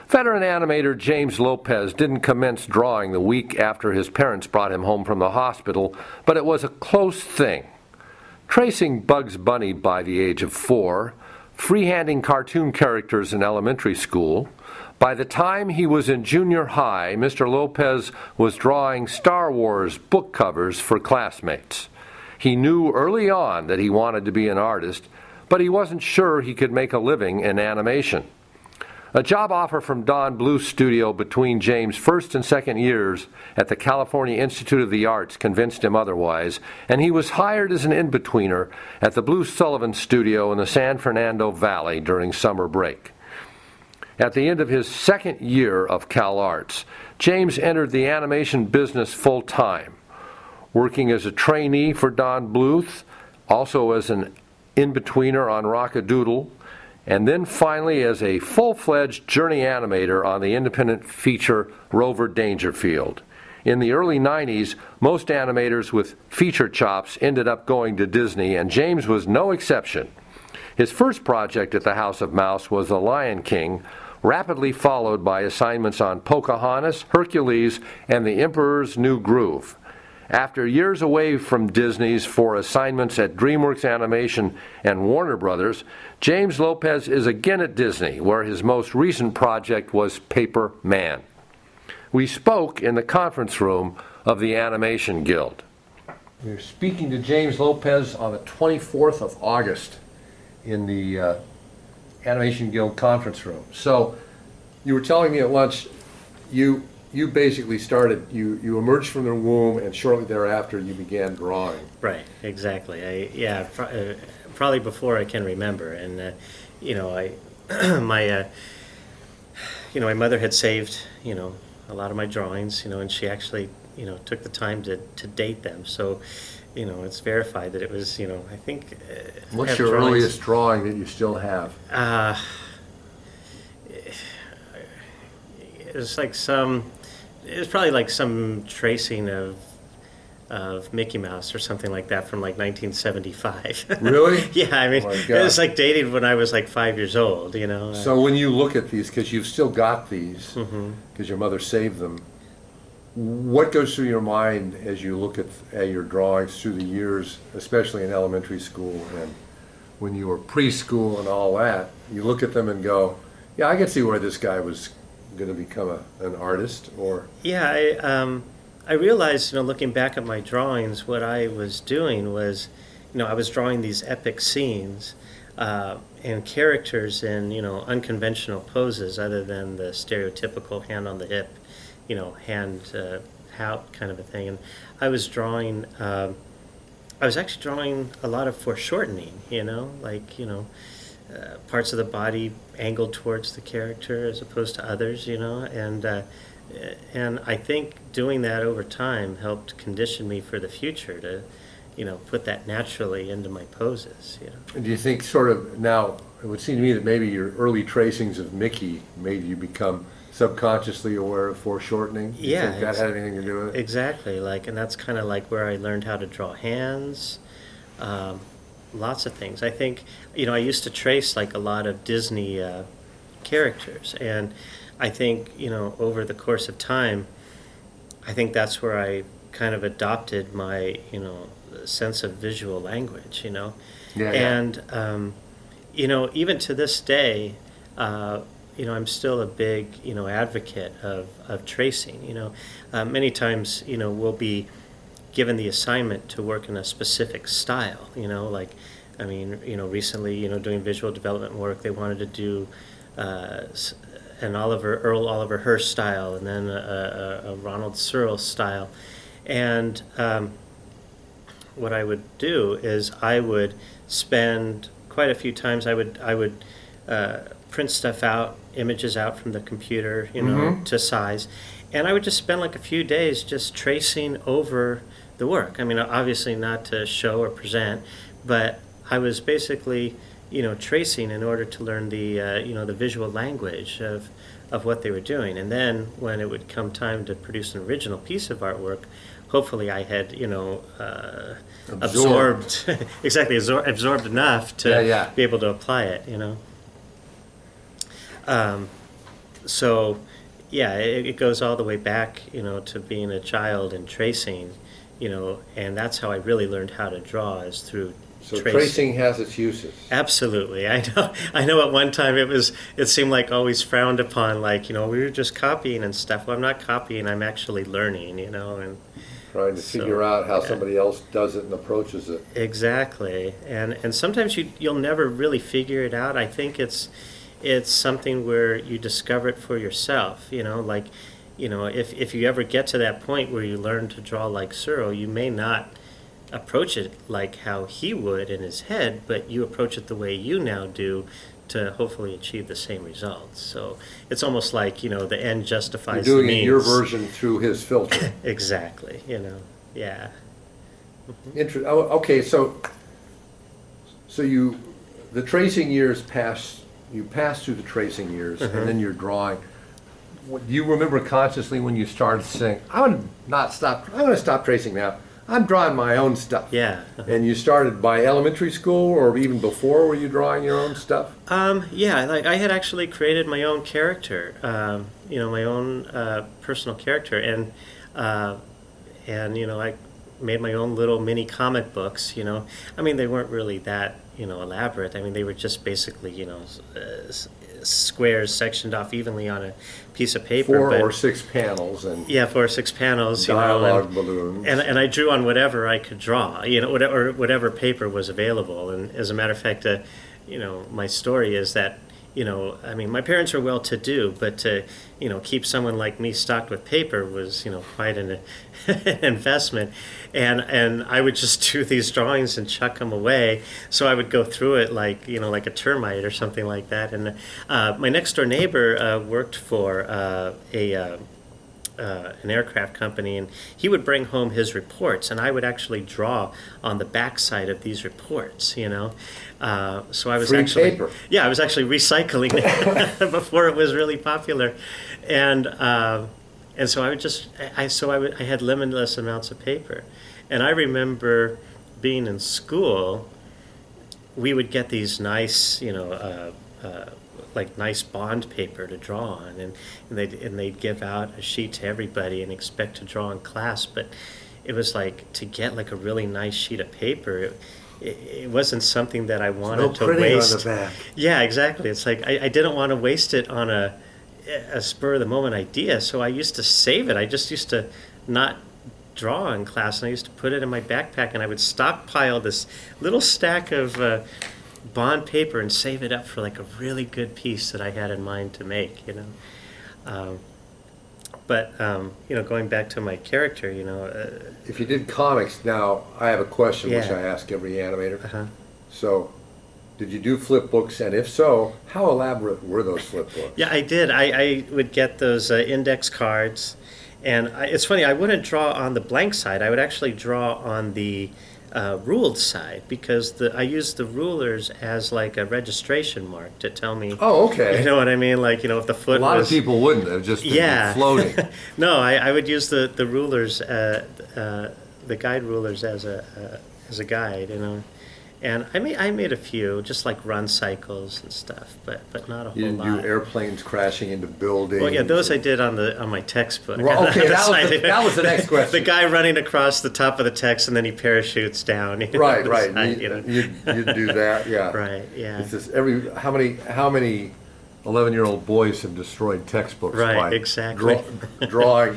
Veteran animator James Lopez didn't commence drawing the week after his parents brought him home from the hospital, but it was a close thing. Tracing Bugs Bunny by the age of 4, freehanding cartoon characters in elementary school, by the time he was in junior high, Mr. Lopez was drawing Star Wars book covers for classmates. He knew early on that he wanted to be an artist, but he wasn't sure he could make a living in animation. A job offer from Don Bluth's studio between James' first and second years at the California Institute of the Arts convinced him otherwise, and he was hired as an in-betweener at the Bluth Sullivan studio in the San Fernando Valley during summer break. At the end of his second year of Cal Arts, James entered the animation business full-time, working as a trainee for Don Bluth, also as an in-betweener on Rock-a-Doodle, and then finally as a full-fledged journey animator on the independent feature Rover Dangerfield. In the early 90s, most animators with feature chops ended up going to Disney, and James was no exception. His first project at the House of Mouse was The Lion King, rapidly followed by assignments on Pocahontas, Hercules, and The Emperor's New Groove. After years away from Disney's for assignments at DreamWorks Animation and Warner Brothers, James Lopez is again at Disney, where his most recent project was Paper Man. We spoke in the conference room of the Animation Guild. We're speaking to James Lopez on the 24th of August in the Animation Guild conference room. So you were telling me at lunch, you basically started, you emerged from the womb, and shortly thereafter you began drawing. Right, exactly. Probably before I can remember. And my mother had saved a lot of my drawings, and she actually took the time to date them. So it's verified that it was I think. What's your earliest drawing that you still have? It was probably like some tracing of Mickey Mouse or something like that from like 1975. Really? Yeah, I mean, oh it was like dated when I was like 5 years old, So when you look at these, because you've still got these, because your mother saved them, what goes through your mind as you look at your drawings through the years, especially in elementary school and when you were preschool and all that? You look at them and go, yeah, I can see where this guy was going to become an artist. Or I realized looking back at my drawings, what I was doing was I was drawing these epic scenes and characters in unconventional poses other than the stereotypical hand on the hip hand out kind of a thing. And I was actually drawing a lot of foreshortening, parts of the body angled towards the character as opposed to others, and I think doing that over time helped condition me for the future to, put that naturally into my poses, And do you think sort of now, it would seem to me that maybe your early tracings of Mickey made you become subconsciously aware of foreshortening? Do you think that had anything to do with it? Exactly, and that's kind of like where I learned how to draw hands, lots of things. I think, I used to trace like a lot of Disney characters, and I think, over the course of time, I think that's where I kind of adopted my, sense of visual language, And, even to this day, I'm still a big, advocate of tracing, many times, we'll be given the assignment to work in a specific style, recently, doing visual development work, they wanted to do an Earl Oliver Hearst style, and then a Ronald Searle style. And what I would do is I would spend quite a few times, I would print stuff out, images out from the computer, to size. And I would just spend like a few days just tracing over the work. I mean, obviously not to show or present, but I was basically, tracing in order to learn the, the visual language of what they were doing. And then when it would come time to produce an original piece of artwork, hopefully I had, absorbed enough to be able to apply it, So, yeah, it goes all the way back, to being a child and tracing, and that's how I really learned how to draw is through So tracing. tracing has its uses. Absolutely, I know. I know. At one time, it seemed like always frowned upon, like we were just copying and stuff. Well, I'm not copying. I'm actually learning, and Trying to so, figure out how yeah. somebody else does it and approaches it. Exactly, and sometimes you'll never really figure it out. I think it's something where you discover it for yourself. Like if you ever get to that point where you learn to draw like Cyril, you may not approach it like how he would in his head, but you approach it the way you now do to hopefully achieve the same results. So it's almost like the end You're justifies the doing means. it your version through his filter. Exactly. Yeah. Okay, so the tracing years pass. You pass through the tracing years, and then you're drawing. Do you remember consciously when you started saying, I'm going to stop tracing now. I'm drawing my own stuff. Yeah. And you started by elementary school, or even before, were you drawing your own stuff? Yeah, like I had actually created my own character, my own personal character, and I made my own little mini comic books. I mean, they weren't really that elaborate. I mean, they were just basically squares sectioned off evenly on a piece of paper. 4 or 6 panels and yeah, 4 or 6 panels. dialogue balloons. And I drew on whatever I could draw, whatever paper was available. And as a matter of fact, my story is that, I mean, my parents were well-to-do, but to, keep someone like me stocked with paper was, quite an investment. And I would just do these drawings and chuck them away. So I would go through it like a termite or something like that. And my next-door neighbor worked for an aircraft company, and he would bring home his reports, and I would actually draw on the backside of these reports. So I was Free actually paper. Yeah, I was actually recycling it before it was really popular, and so I had limitless amounts of paper, and I remember being in school, we would get these nice like nice bond paper to draw on, and they'd give out a sheet to everybody and expect to draw in class. But it was like to get like a really nice sheet of paper. It wasn't something that I wanted to waste. On the back. Yeah, exactly. It's like I didn't want to waste it on a spur of the moment idea. So I used to save it. I just used to not draw in class, and I used to put it in my backpack, and I would stockpile this little stack of bond paper and save it up for like a really good piece that I had in mind to make, But going back to my character, If you did comics, now I have a question which Yeah. I ask every animator. Uh-huh. So, did you do flip books? And if so, how elaborate were those flip books? Yeah, I did. I would get those index cards, and it's funny, I wouldn't draw on the blank side. I would actually draw on the ruled side, because I used the rulers as like a registration mark to tell me. Oh, okay. You know what I mean? Like, if the foot A lot was... of people wouldn't have just been floating. No, I would use the rulers, the guide rulers as a guide, And I made a few, just like run cycles and stuff, but not a whole You didn't lot. do airplanes crashing into buildings. Well, yeah, those I did on my textbook. Well, okay, that was the next question. The guy running across the top of the text, and then he parachutes down. Right, the right. side, You'd do that, yeah. Right, yeah. It's just how many 11-year-old boys have destroyed textbooks Right, by exactly. drawing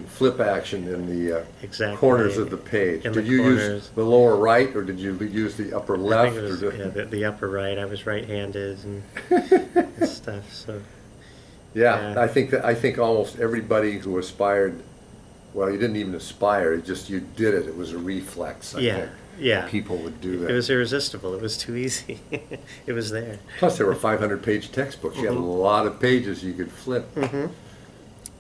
flip action in the Exactly. corners of the page. In Did the you use corners. the lower right, or did you use the upper I left? think it was, the upper right. I was right-handed and stuff. So Yeah, Yeah. I think almost everybody who aspired, well, you didn't even aspire, you did it. It was a reflex, I yeah, think. yeah. People would do that. It was irresistible. It was too easy. It was there. Plus, there were 500-page textbooks. You had a lot of pages you could flip.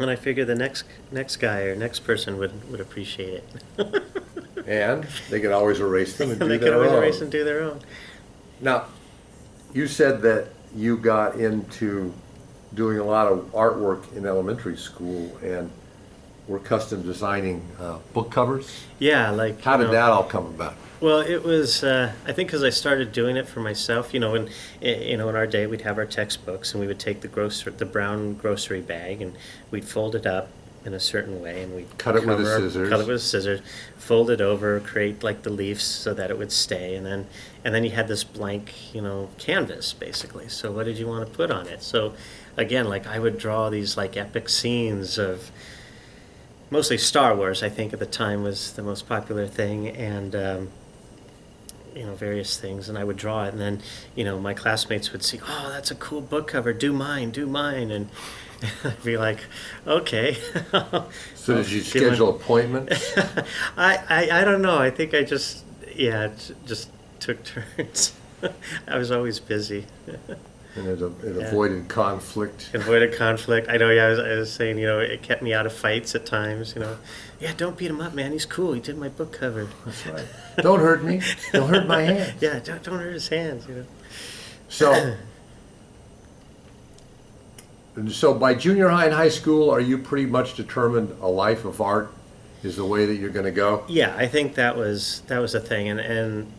And I figured the next guy or next person would appreciate it. And they could always erase them and do They their could always own. erase and do their own. Now, you said that you got into doing a lot of artwork in elementary school, and were custom designing book covers. Yeah, like How did that all come about? Well, it was I think because I started doing it for myself. In our day we'd have our textbooks and we would take the brown grocery bag and we'd fold it up in a certain way and we'd Cut it with a scissors. cut it with a scissors, fold it over, create like the leaves so that it would stay, and then you had this blank canvas basically. So what did you want to put on it? So again, like I would draw these like epic scenes of mostly Star Wars. I think at the time was the most popular thing, and various things, and I would draw it, and then my classmates would see, oh, that's a cool book cover, do mine, and I'd be like, okay. So did you schedule appointments? I don't know. I think I just took turns. I was always busy. And it avoided conflict. Avoided conflict. I know. Yeah, I was saying. It kept me out of fights at times. Yeah, don't beat him up, man. He's cool. He did my book cover. That's right. Don't hurt me. Don't hurt my hands. Yeah, don't hurt his hands. So by junior high and high school, are you pretty much determined a life of art is the way that you're going to go? Yeah, I think that was a thing, and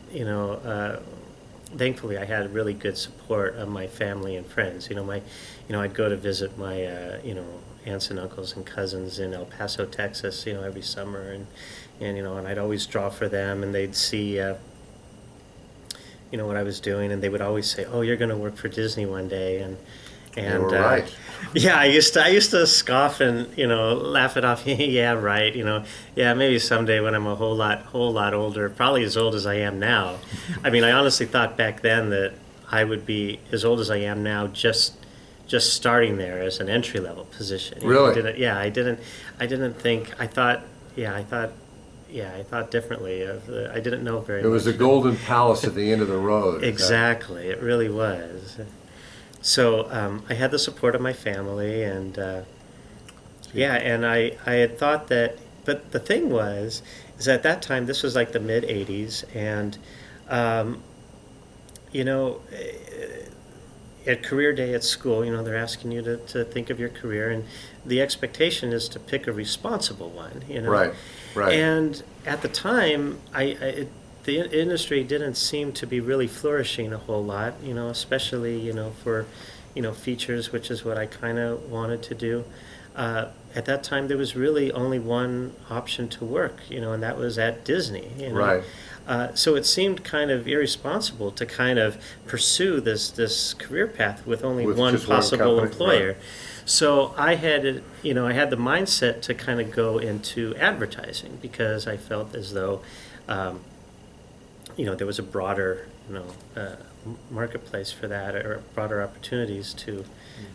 thankfully I had really good support of my family and friends. I'd go to visit my aunts and uncles and cousins in El Paso, Texas, every summer, and I'd always draw for them, and they'd see what I was doing, and they would always say, "Oh, you're going to work for Disney one day," and you were right. Yeah, I used to scoff and laugh it off. Yeah, right. Yeah, maybe someday when I'm a whole lot older, probably as old as I am now. I mean, I honestly thought back then that I would be as old as I am now, just starting there as an entry level position. Really? I didn't think. I thought differently. I didn't know very much. It was a golden palace at the end of the road. Exactly, it really was. So I had the support of my family, and and I had thought that. But the thing is at that time, this was like the mid '80s, and at career day at school, they're asking you to think of your career, and the expectation is to pick a responsible one. Right. And at the time, the industry didn't seem to be really flourishing a whole lot, especially, for, features, which is what I kind of wanted to do. At that time, there was really only one option to work, and that was at Disney. Right. So it seemed kind of irresponsible to kind of pursue this career path with only one possible employer. Right. So I had the mindset to kind of go into advertising because I felt as though there was a broader, marketplace for that, or broader opportunities to.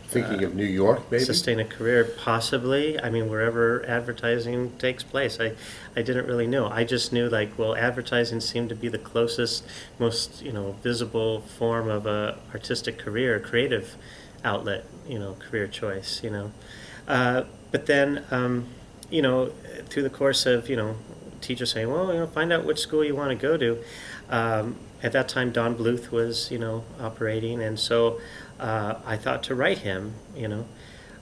Thinking of New York, maybe? Sustain a career, possibly. I mean, wherever advertising takes place. I didn't really know. I just knew, advertising seemed to be the closest, most, visible form of a artistic career, creative outlet, career choice, But then, through the course of, teachers saying, well, find out which school you want to go to. At that time, Don Bluth was, operating, and so I thought to write him,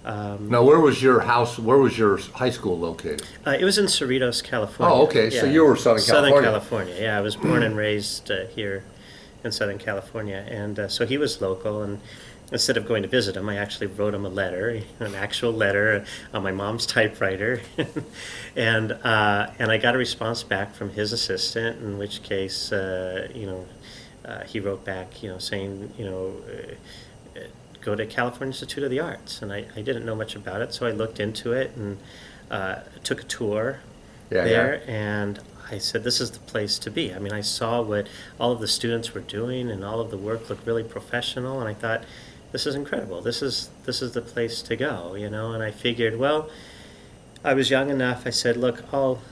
Now, where was your house? Where was your high school located? It was in Cerritos, California. Oh, okay. Yeah. So you were Southern California. Southern California, yeah. I was born and raised here in Southern California, and so he was local, and instead of going to visit him, I actually wrote him a letter, an actual letter on my mom's typewriter, and I got a response back from his assistant, in which case, he wrote back, saying, go to California Institute of the Arts, and I didn't know much about it, so I looked into it and took a tour there, and I said, this is the place to be. I mean, I saw what all of the students were doing, and all of the work looked really professional, and I thought, this is incredible. This is the place to go, And I figured, well, I was young enough. I said, look, I'll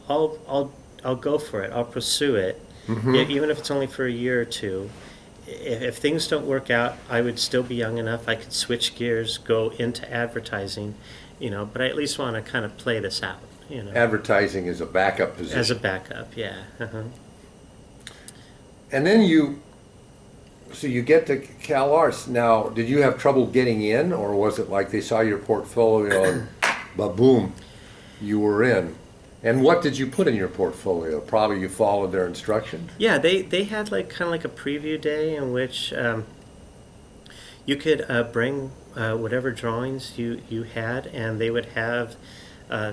go for it. I'll pursue it, even if it's only for a year or two. If things don't work out, I would still be young enough. I could switch gears, go into advertising, But I at least want to kind of play this out, Advertising is a backup position. As a backup, yeah. And then you get to Cal Arts. Now, did you have trouble getting in, or was it like they saw your portfolio and ba-boom, you were in. And what did you put in your portfolio? Probably you followed their instructions? Yeah, they had like kind of like a preview day in which you could bring whatever drawings you had, and they would have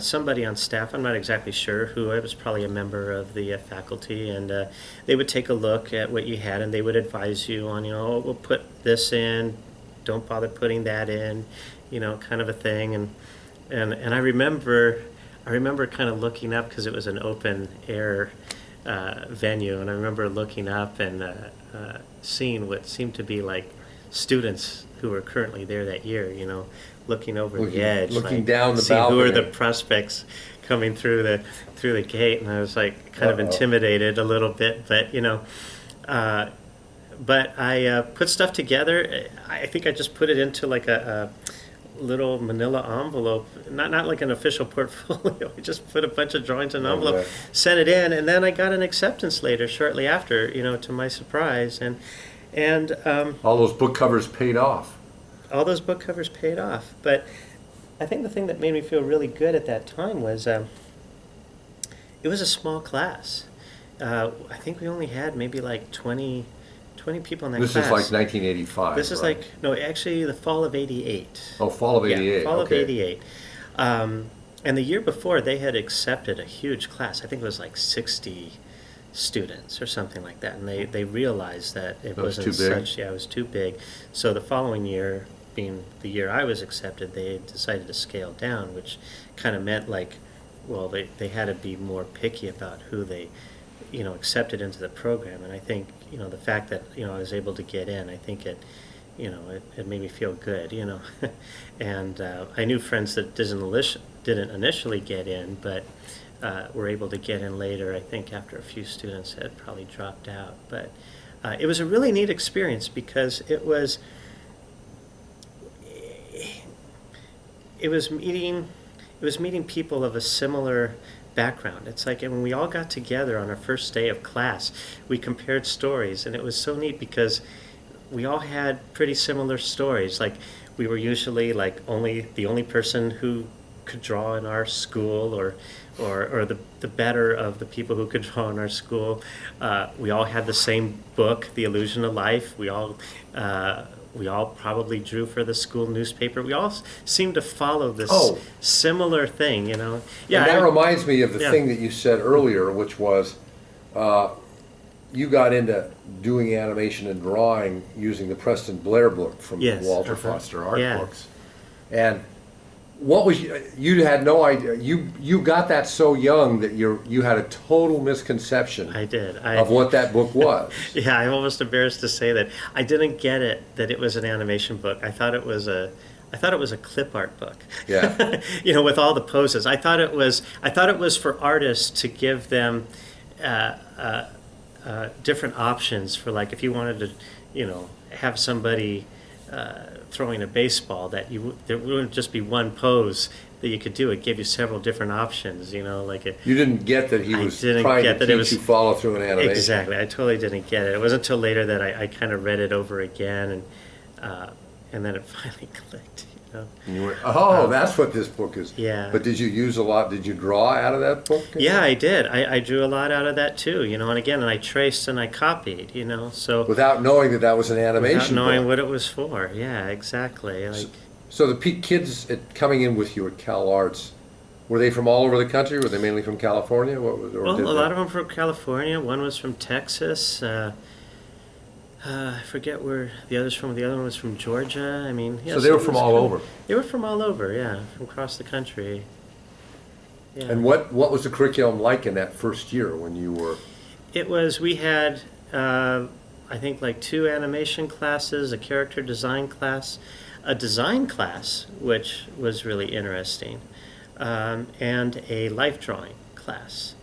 somebody on staff, I'm not exactly sure who, it was probably a member of the faculty, and they would take a look at what you had, and they would advise you on, oh, we'll put this in, don't bother putting that in, kind of a thing. And I remember kind of looking up, because it was an open air venue, and I remember looking up and seeing what seemed to be like students who were currently there that year, looking over the edge, looking down the see balcony. who are the prospects coming through the gate, and I was like kind of intimidated a little bit, but but I put stuff together. I think I just put it into like a little manila envelope, not like an official portfolio. I just put a bunch of drawings in an envelope, sent it in, and then I got an acceptance later shortly after, to my surprise, and all those book covers paid off. All those book covers paid off. But I think the thing that made me feel really good at that time was it was a small class. I think we only had maybe like 20 people in that class. This is like 1985. This is right? no, actually the fall of '88. Oh, fall of '88. Yeah, fall okay. of '88. And the year before, they had accepted a huge class. I think it was like 60 students or something like that, and they realized that it wasn't too big. such. Yeah, it was too big. So the following year, being the year I was accepted, they decided to scale down, which kind of meant like, well, they had to be more picky about who they, accepted into the program. And I think, the fact that, I was able to get in, I think it made me feel good, And I knew friends that didn't initially get in, but were able to get in later, I think after a few students had probably dropped out. But it was a really neat experience, because it was meeting people of a similar background. It's like when we all got together on our first day of class, we compared stories, and it was so neat because we all had pretty similar stories. Like, we were usually like the only person who could draw in our school, or the better of the people who could draw in our school. We all had the same book, The Illusion of Life. We all probably drew for the school newspaper. We all seemed to follow this similar thing, Yeah, and that reminds me of the thing that you said earlier, which was you got into doing animation and drawing using the Preston Blair book from Walter Foster Art Books. And what was you had no idea, you got that so young that you had a total misconception of what that book was. Yeah, I'm almost embarrassed to say that I didn't get it, that it was an animation book. I thought it was a clip art book. Yeah. With all the poses. I thought it was for artists to give them different options for, like, if you wanted to, have somebody throwing a baseball, there wouldn't just be one pose that you could do. It gave you several different options, you didn't get that he was trying to teach you follow through an animation. Exactly, I totally didn't get it. It wasn't until later that I kind of read it over again, and then it finally clicked. And you went, that's what this book is. Yeah. But did you use a lot? Did you draw out of that book? Yeah, I did. I drew a lot out of that too. And I traced and I copied. So without knowing that was an animation. Without knowing book. what it was for. Yeah, exactly. So the kids coming in with you at Cal Arts, were they from all over the country? Were they mainly from California? A lot of them from California. One was from Texas. I forget where the other's from. The other one was from Georgia. So they were from all over. They were from all over, yeah, from across the country. Yeah. And what was the curriculum like in that first year when you were? We had, I think, like 2 animation classes, a character design class, a design class, which was really interesting, and a life drawing class,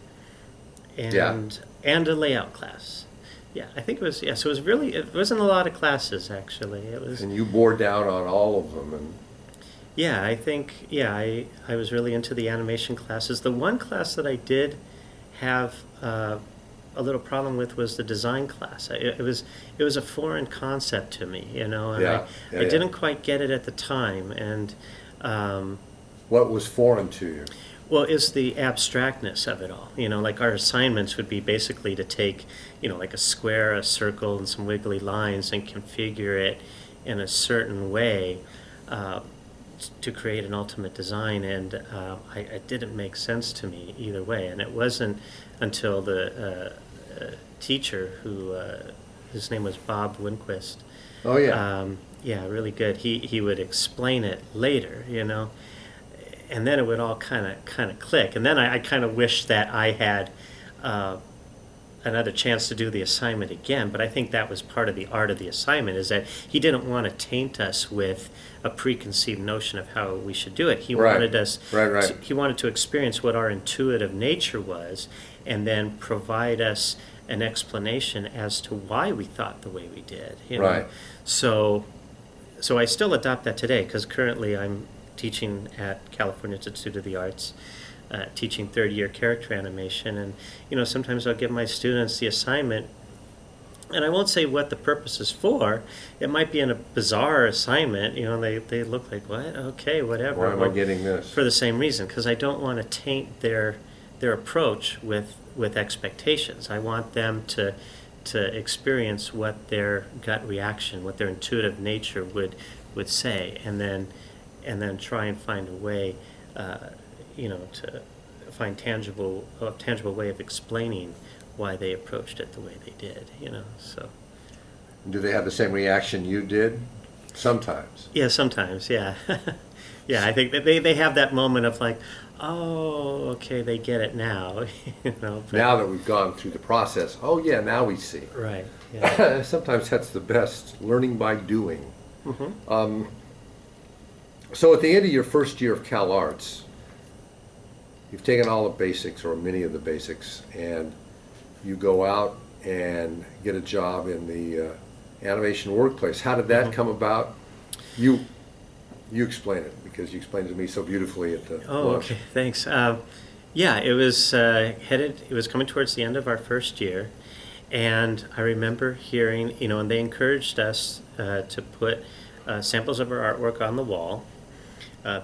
and a layout class. Yeah, I think it was. Yeah, so it wasn't a lot of classes actually. It was. And you bore down on all of them, and. Yeah, I think. Yeah, I was really into the animation classes. The one class that I did have a little problem with was the design class. It was a foreign concept to me, and I didn't quite get it at the time. And what was foreign to you? Well, is the abstractness of it all. Like our assignments would be basically to take, like a square, a circle, and some wiggly lines and configure it in a certain way to create an ultimate design. And it didn't make sense to me either way. And it wasn't until the teacher his name was Bob Winquist. Oh, yeah. Yeah, really good. He would explain it later, and then it would all kind of click. And then I kind of wish that I had another chance to do the assignment again. But I think that was part of the art of the assignment, is that he didn't want to taint us with a preconceived notion of how we should do it. He wanted us. Right. He wanted to experience what our intuitive nature was, and then provide us an explanation as to why we thought the way we did. Right. So I still adopt that today, because currently I'm teaching at California Institute of the Arts, teaching third-year character animation, and sometimes I'll give my students the assignment, and I won't say what the purpose is for. It might be in a bizarre assignment, they look like, what? Okay, whatever. Why am I getting this? For the same reason, because I don't want to taint their approach with expectations. I want them to experience what their gut reaction, what their intuitive nature would say, and then try and find a way, to find a tangible way of explaining why they approached it the way they did. So. Do they have the same reaction you did? Sometimes. Yeah, sometimes. Yeah, yeah. I think that they have that moment of like, oh, okay, they get it now. But, now that we've gone through the process, oh yeah, now we see. Right. Yeah. Sometimes that's the best, learning by doing. Mm-hmm. So at the end of your first year of Cal Arts, you've taken all the basics, or many of the basics, and you go out and get a job in the animation workplace. How did that come about? You explain it, because you explained it to me so beautifully at the lunch. Okay, thanks. Yeah, it was it was coming towards the end of our first year, and I remember hearing, and they encouraged us to put samples of our artwork on the wall,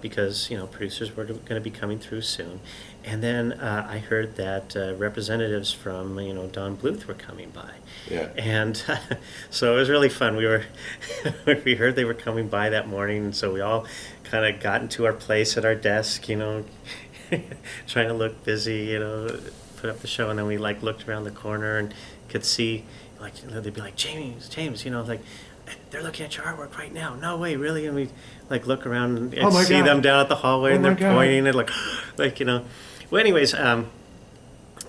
because producers were going to be coming through soon. And then I heard that representatives from Don Bluth were coming by. Yeah. And so it was really fun. We we heard they were coming by that morning, and so we all kind of got into our place at our desk, trying to look busy, put up the show, and then we looked around the corner and could see, they'd be like, James, like, they're looking at your artwork right now. No way, really? And we look around and see them down at the hallway, and they're pointing and Well, anyways, how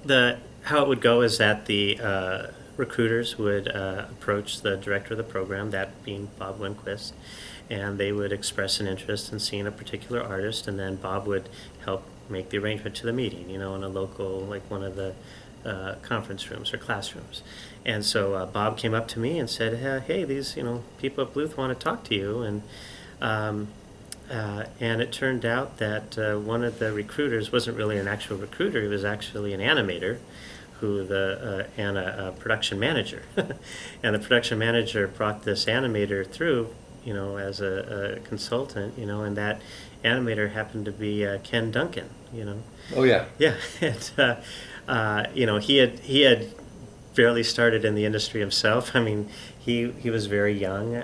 it would go is that the recruiters would approach the director of the program, that being Bob Winquist, and they would express an interest in seeing a particular artist, and then Bob would help make the arrangement to the meeting, in a local, one of the conference rooms or classrooms. And so Bob came up to me and said, hey, these people at Bluth want to talk to you. And it turned out that one of the recruiters wasn't really an actual recruiter. He was actually an animator and a production manager. And the production manager brought this animator through, as a consultant, and that animator happened to be Ken Duncan, Oh yeah. Yeah. And, he had barely started in the industry himself. I mean, he was very young,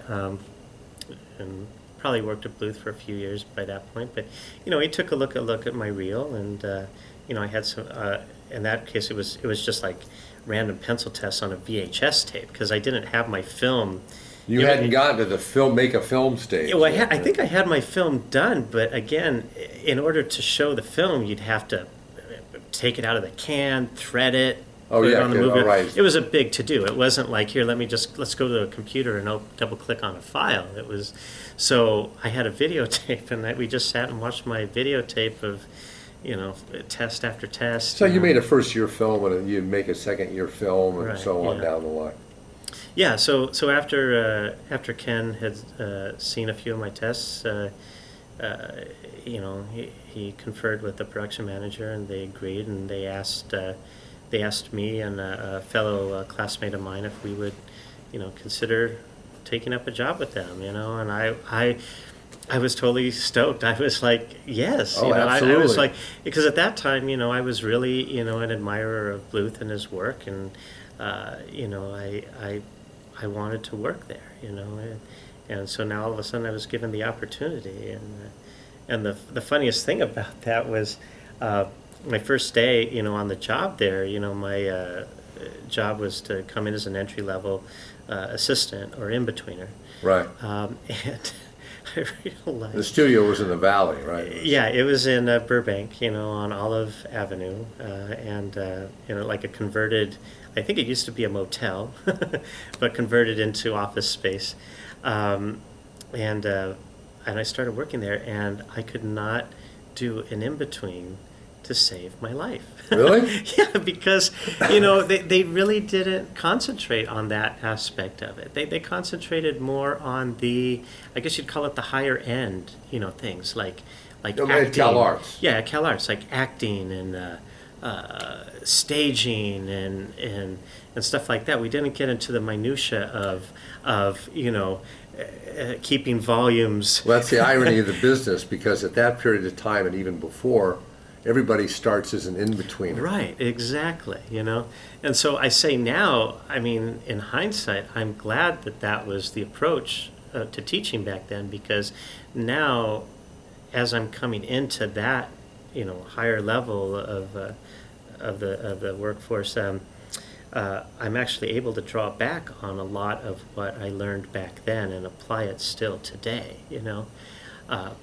and probably worked at Bluth for a few years by that point. But he took a look at my reel, and I had some. In that case, it was just like random pencil tests on a VHS tape, because I didn't have my film. You hadn't gotten to the make a film stage. Well, I think I had my film done, but again, in order to show the film, you'd have to take it out of the can, thread it. Oh yeah, on the movie. Right. It was a big to-do. It wasn't like, here, let's go to the computer and double-click on a file. It was, so I had a videotape, and we just sat and watched my videotape of, test after test. So you made a first-year film, and you make a second-year film, and Right, so on yeah. down the line. Yeah. So after Ken had seen a few of my tests, he conferred with the production manager, and they agreed, and they asked me and a fellow classmate of mine if we would, consider taking up a job with them, and I was totally stoked. I was like, yes, Oh, I was absolutely. like, because at that time, I was really, an admirer of Bluth and his work, and I wanted to work there, and so now all of a sudden I was given the opportunity, and the funniest thing about that was my first day, on the job there. My job was to come in as an entry level assistant or in betweener, Right. and I realized The studio was in the valley, right? yeah, it was in Burbank, on Olive Avenue, and like a converted. I think it used to be a motel, but converted into office space, and I started working there, and I could not do an in between to save my life. Really? Yeah, because they really didn't concentrate on that aspect of it. They concentrated more on the, I guess you'd call it the higher end, things like You acting. made Cal Arts. Yeah, at Cal Arts, like acting and staging and stuff like that. We didn't get into the minutia of keeping volumes. Well, that's the irony of the business, because at that period of time and even before, everybody starts as an in-betweener. Right, exactly, And so I say now, I mean, in hindsight, I'm glad that was the approach to teaching back then, because now, as I'm coming into that, higher level of the workforce, I'm actually able to draw back on a lot of what I learned back then and apply it still today,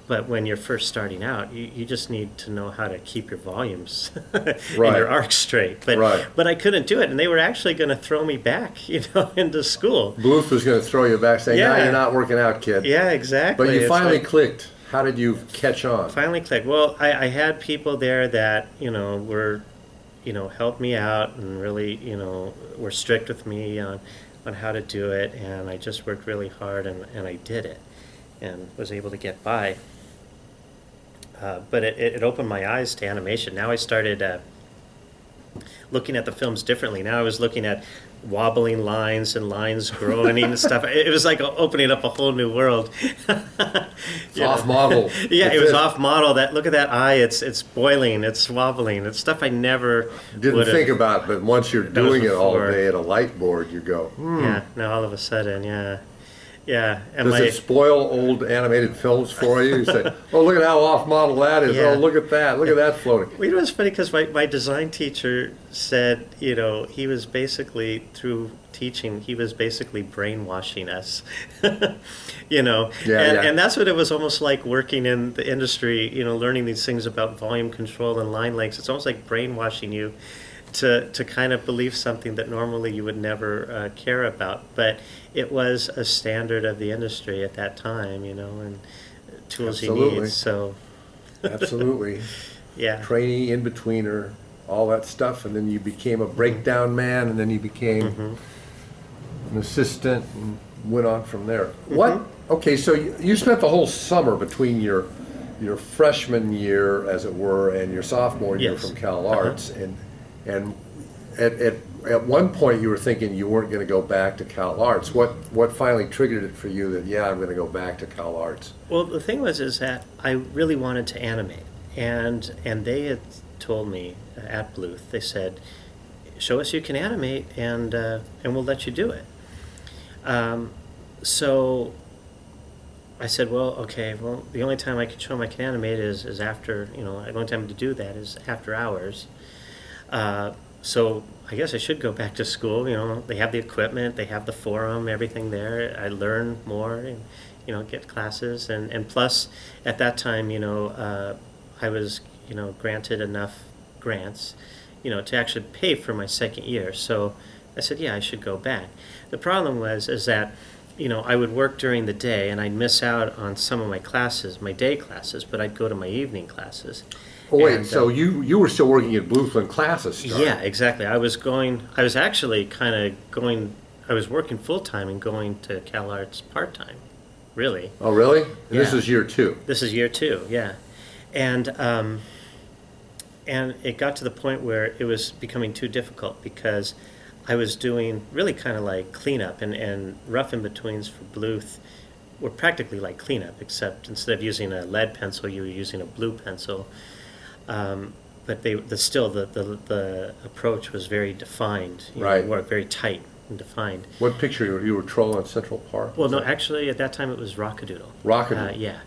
But when you're first starting out, you just need to know how to keep your volumes and your arcs straight. But I couldn't do it, and they were actually going to throw me back, into school. Bluth was going to throw you back, saying, "No, you're not working out, kid." Yeah, exactly. But you It's finally like, clicked. How did you catch on? finally clicked. Well, I had people there that were helped me out and really were strict with me on how to do it, and I just worked really hard and I did it and was able to get by. But it opened my eyes to animation. Now I started looking at the films differently. Now I was looking at wobbling lines and lines growing and stuff. It was like opening up a whole new world. It's off model. Yeah, it was off model. Look at that eye. It's boiling. It's wobbling. It's stuff I never Didn't would've- think about, but once you're doing it all before. day at a light board, you go, Yeah. Now all of a sudden, yeah. And Does it spoil old animated films for you? You say, "Oh, look at how off model that is. Yeah. Oh, look at that. Look at that floating." Well, it's funny because my design teacher said, he was basically, through teaching, he was basically brainwashing us, and that's what it was almost like working in the industry, learning these things about volume control and line lengths. It's almost like brainwashing you to kind of believe something that normally you would never care about. But it was a standard of the industry at that time, and tools you Absolutely. need. So, Absolutely. yeah. Trainee, in-betweener, all that stuff, and then you became a breakdown man, and then you became an assistant, and went on from there. What? Okay, so you spent the whole summer between your freshman year, as it were, and your sophomore year Yes. from Cal Arts, and at one point you were thinking you weren't going to go back to Cal Arts. What finally triggered it for you that, yeah, I'm going to go back to Cal Arts? Well, the thing is that I really wanted to animate, and they had told me at Bluth, they said, "Show us you can animate, and we'll let you do it." So I said, "Well, okay. Well, the only time I can show them I can animate is after, the only time to do that is after hours." So I guess I should go back to school. They have the equipment, they have the forum, everything there. I learn more and, get classes. And plus, at that time, I was, granted enough grants, to actually pay for my second year. So I said, yeah, I should go back. The problem is that, I would work during the day and I'd miss out on some of my classes, my day classes, but I'd go to my evening classes. Oh, wait, And, so you were still working at Bluth when classes started? yeah, exactly. I was actually kind of going, I was working full-time and going to Cal Arts part-time, really. Oh, really? And this Yeah. is year 2? This is year 2, yeah. And it got to the point where it was becoming too difficult because I was doing really kind of like cleanup and rough in-betweens for Bluth were practically like cleanup, except instead of using a lead pencil, you were using a blue pencil. But the approach was very defined. Right. Work very tight and defined. What picture you were trolling at Central Park? Well, no, actually, at that time it was Rockadoodle. Rockadoodle. Yeah.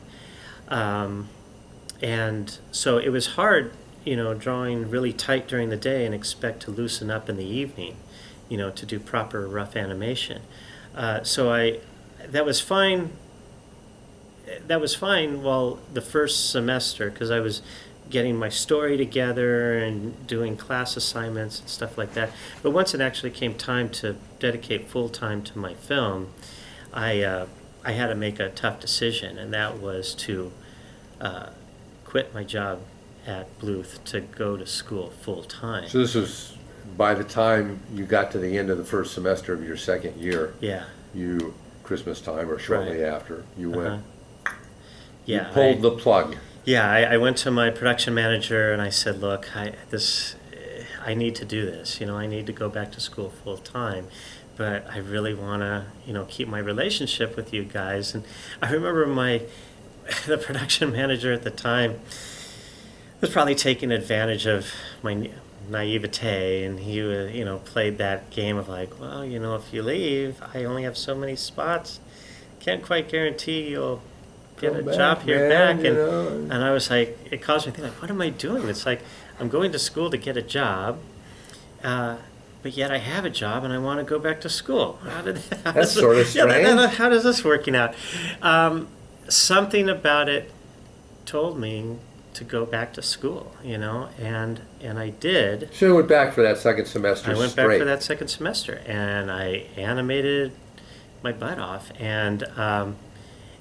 And so it was hard, drawing really tight during the day and expect to loosen up in the evening, to do proper rough animation. That was fine. That was fine while the first semester, because I was getting my story together and doing class assignments and stuff like that. But once it actually came time to dedicate full time to my film, I had to make a tough decision, and that was to quit my job at Bluth to go to school full time. So this was by the time you got to the end of the first semester of your second year. Yeah. Christmas time or shortly Right. after, you went. Yeah. You pulled the plug. Yeah, I went to my production manager and I said, "Look, I need to do this. I need to go back to school full time, but I really want to, keep my relationship with you guys." And I remember the production manager at the time was probably taking advantage of my naivete, and he played that game of like, "Well, if you leave, I only have so many spots. Can't quite guarantee you'll get a job here back." And I was like, it caused me to think, like, what am I doing? It's like, I'm going to school to get a job, but yet I have a job and I want to go back to school. That's sort of strange. How does this working out? Something about it told me to go back to school, and I did. So you went back for that second semester. I went back for that second semester, and I animated my butt off, and I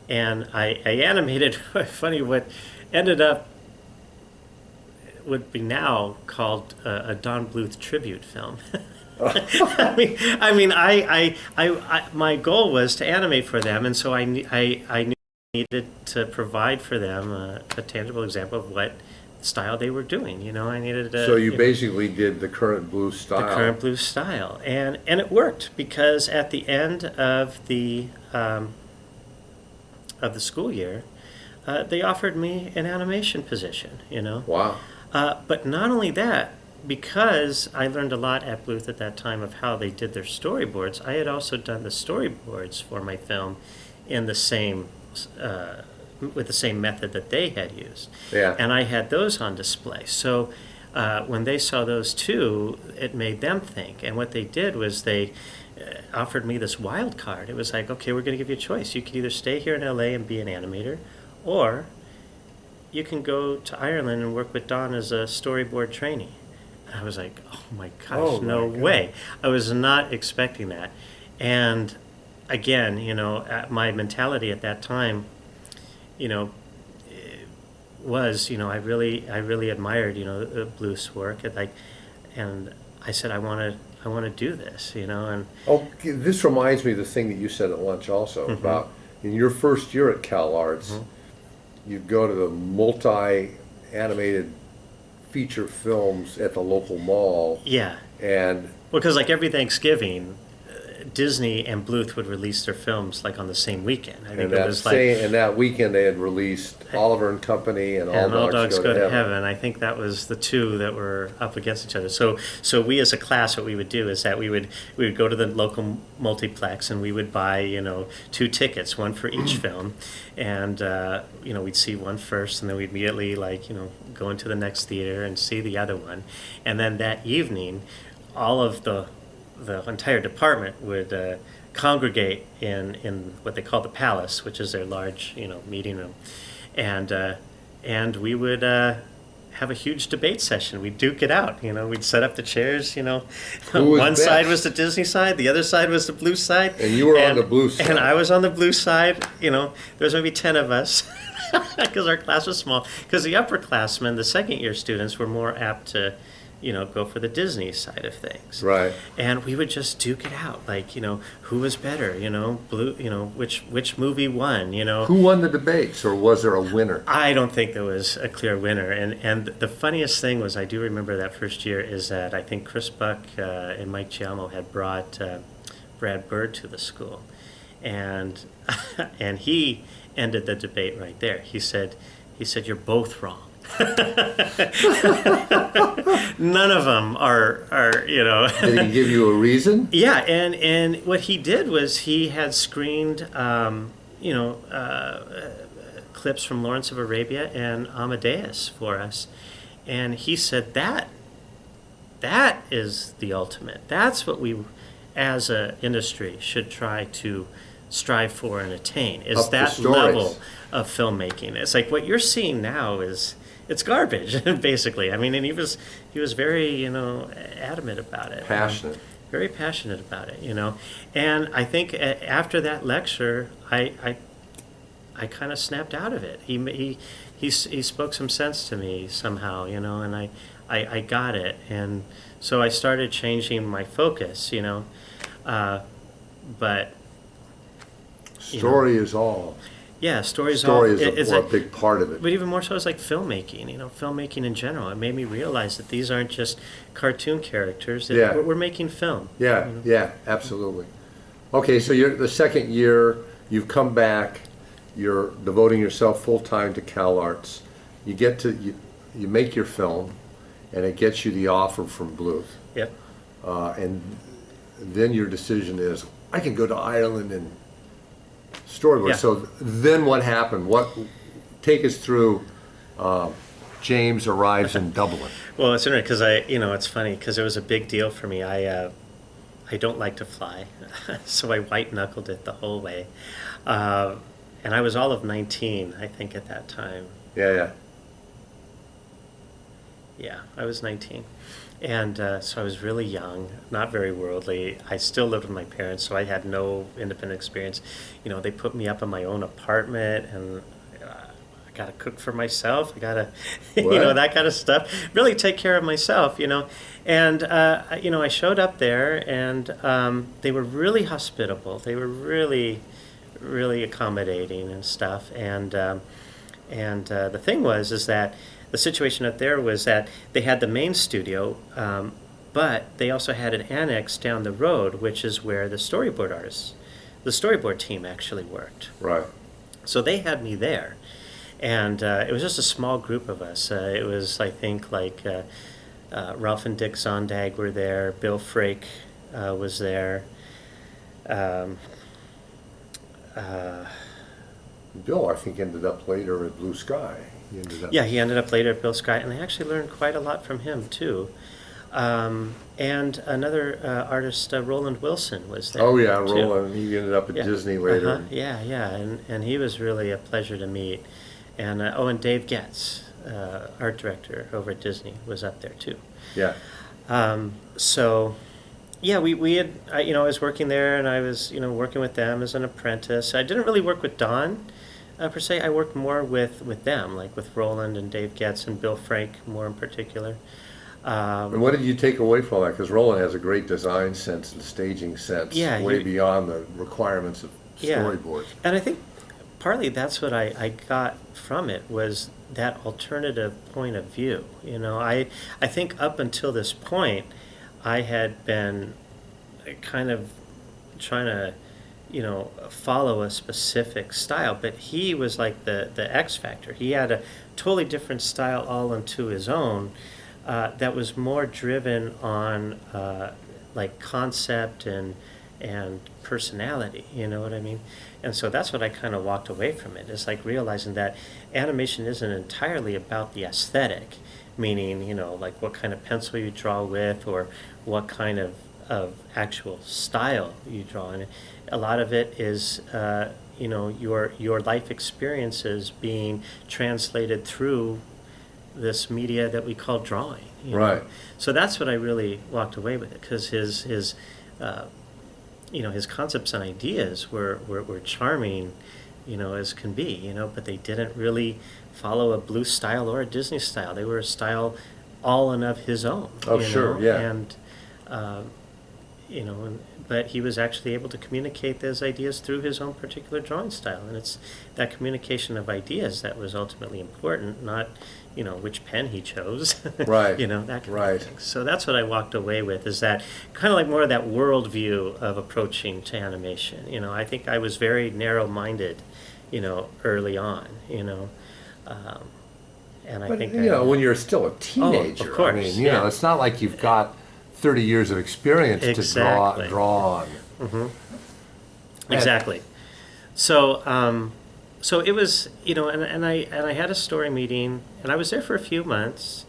animated, funny, what ended up would be now called a Don Bluth tribute film. My goal was to animate for them, and so I knew I needed to provide for them a tangible example of what style they were doing. I needed to. So you basically did the current Bluth style. The current Bluth style, and it worked, because at the end of the school year, they offered me an animation position. Wow. But not only that, because I learned a lot at Bluth at that time of how they did their storyboards, I had also done the storyboards for my film in the same with the same method that they had used. Yeah. And I had those on display. So when they saw those two, it made them think. And what they did was they offered me this wild card. It was like, okay, we're going to give you a choice. You could either stay here in LA and be an animator, or you can go to Ireland and work with Don as a storyboard trainee. And I was like, oh my gosh, no way. I was not expecting that. And again, my mentality at that time, was, I really admired, Bluth's work. And I said, I want to do this, and. Oh, this reminds me of the thing that you said at lunch also, Mm-hmm. about in your first year at Cal Arts, Mm-hmm. you'd go to the multi-animated feature films at the local mall. Yeah. And Well, because like every Thanksgiving, Disney and Bluth would release their films like on the same weekend. I think it was and that weekend they had released Oliver and Company and All Dogs Go to Heaven. I think that was the two that were up against each other. So we as a class, what we would do is that we would go to the local multiplex and we would buy 2 tickets, one for each film, and we'd see one first, and then we'd immediately go into the next theater and see the other one, and then that evening, all of the entire department would congregate in what they call the Palace, which is their large, meeting room, and we would have a huge debate session. We'd duke it out. We'd set up the chairs. One side was the Disney side, the other side was the Bluth side. And you were on the Bluth side. And I was on the Bluth side. There was maybe 10 of us because our class was small. Because the upperclassmen, the second year students, were more apt to go for the Disney side of things. Right. And we would just duke it out, who was better, which movie won, Who won the debates, or was there a winner? I don't think there was a clear winner. And the funniest thing was, I do remember that first year, is that I think Chris Buck and Mike Giamo had brought Brad Bird to the school. and and he ended the debate right there. He said, "You're both wrong." None of them are Did he give you a reason? Yeah, and what he did was he had screened clips from Lawrence of Arabia and Amadeus for us, and he said that is the ultimate. That's what we, as an industry, should try to strive for and attain, is Up the that stories. level of filmmaking. It's like what you're seeing now it's garbage, basically. I mean, and he was very, adamant about it. Passionate. Very passionate about it, And I think after that lecture, I kind of snapped out of it. He spoke some sense to me somehow, and I got it. And so I started changing my focus, but Story is all. yeah, Story is a big part of it. But even more so, it's like filmmaking, filmmaking in general. It made me realize that these aren't just cartoon characters. That Yeah. we're making film. Yeah, yeah, absolutely. Okay, so you're the second year, you've come back, you're devoting yourself full-time to CalArts. You get to, you make your film, and it gets you the offer from Bluth. Yep. And then your decision is, I can go to Ireland and storyboard. Yeah. So then what happened? Take us through, James arrives in Dublin. Well, it's interesting because it's funny because it was a big deal for me. I don't like to fly, so I white knuckled it the whole way, and I was all of 19, I think, at that time. Yeah. Yeah, I was 19. And so I was really young, not very worldly. I still lived with my parents, so I had no independent experience. They put me up in my own apartment, and I got to cook for myself. I got to, that kind of stuff. Really take care of myself, And, I showed up there, and they were really hospitable. They were really, really accommodating and stuff. And the thing is that the situation up there was that they had the main studio, but they also had an annex down the road, which is where the storyboard team actually worked. Right. So they had me there, and it was just a small group of us. It was, I think, like Ralph and Dick Zondag were there, Bill Frake was there. Bill, I think, ended up later at Blue Sky. He ended up later at Bill Sky, and I actually learned quite a lot from him, too. And another artist, Roland Wilson, was there. Oh, yeah, too. Roland. He ended up at Disney later. Yeah, and he was really a pleasure to meet. And, and Dave Getz, art director over at Disney, was up there, too. Yeah. So, yeah, we had, I was working there, and I was, working with them as an apprentice. I didn't really work with Don. Per se, I worked more with them, like with Roland and Dave Getz and Bill Frank, more in particular. And what did you take away from that? Because Roland has a great design sense and staging sense, way beyond the requirements of storyboards. And I think partly that's what I got from it, was that alternative point of view. I think up until this point, I had been kind of trying to follow a specific style, but he was like the X factor. He had a totally different style all unto his own, that was more driven on like concept and personality, you know what I mean? And so that's what I kind of walked away from it. It's like realizing that animation isn't entirely about the aesthetic, meaning, like what kind of pencil you draw with, or what kind of actual style you draw in it. A lot of it is, your life experiences being translated through this media that we call drawing. Right. So that's what I really walked away with it, because his concepts and ideas were charming, as can be, but they didn't really follow a Bluth style or a Disney style. They were a style all and of his own. Oh, sure, yeah. And but he was actually able to communicate those ideas through his own particular drawing style. And it's that communication of ideas that was ultimately important, not, which pen he chose. Right. That kind Right. of thing. So that's what I walked away with, is that kind of like more of that worldview of approaching to animation. I think I was very narrow-minded, early on, and I But, think when you're still a teenager, of course, I mean, yeah. it's not like you've got 30 years of experience Exactly. to draw on. Exactly. So, so it was, and I had a story meeting, and I was there for a few months.